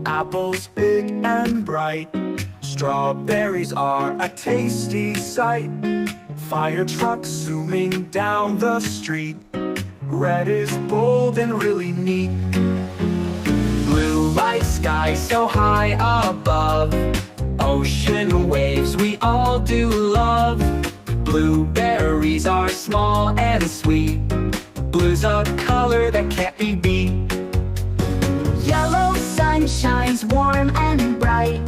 Apples big and bright, strawberries are a tasty sight. Fire trucks zooming down the street, red is bold and really neat. Blue light sky so high above, ocean waves we all do love. Blueberries are small and sweet, blue's a color that can't be beat. Yellow sun shines warm and bright,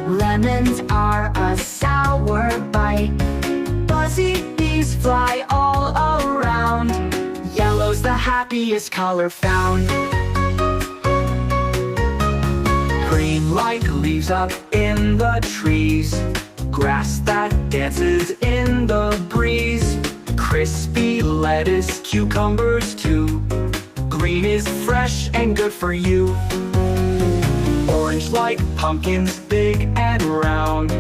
lemons are a sour bite. Buzzy bees fly all around, yellow's the happiest color found. Green like leaves up in the trees, grass that dances in the breeze. Crispy lettuce, cucumbers too, green is fresh and good for you. Orange like pumpkins, big and round,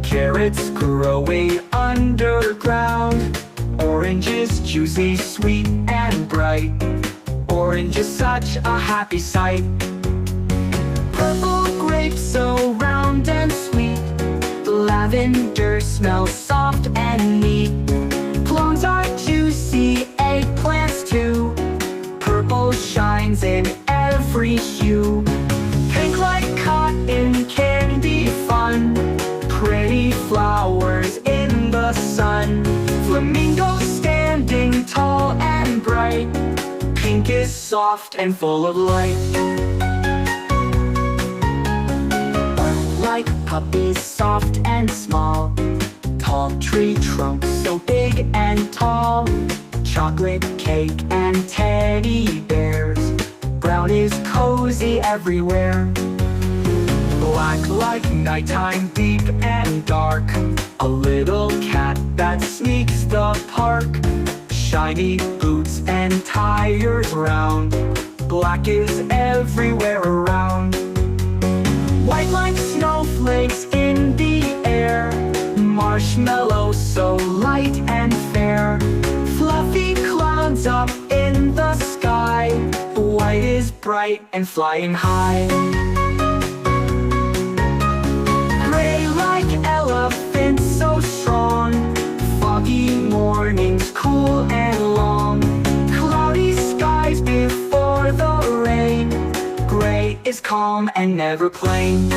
carrots growing underground. Orange is juicy, sweet and bright, orange is such a happy sight. Purple grapes so round and sweet, lavender smells soft and neat. Plums are juicy, eggplants too, purple shines in every hue. Pink like cotton candy fun, pretty flowers in the sun. Flamingos standing tall and bright, pink is soft and full of light. Like puppies soft and small, tall tree trunks so big and tall. Chocolate cake and teddy bears, brown is cozy everywhere. Black like nighttime, deep and dark, a little cat that sneaks the park. Shiny boots and tires round, black is everywhere around. White like snowflakes in the air, marshmallows so light and fair. Fluffy clouds up in the sky, white is bright and flying high. Gray like elephants so strong, foggy mornings cool and long. Cloudy skies before the rain, gray is calm and never plain.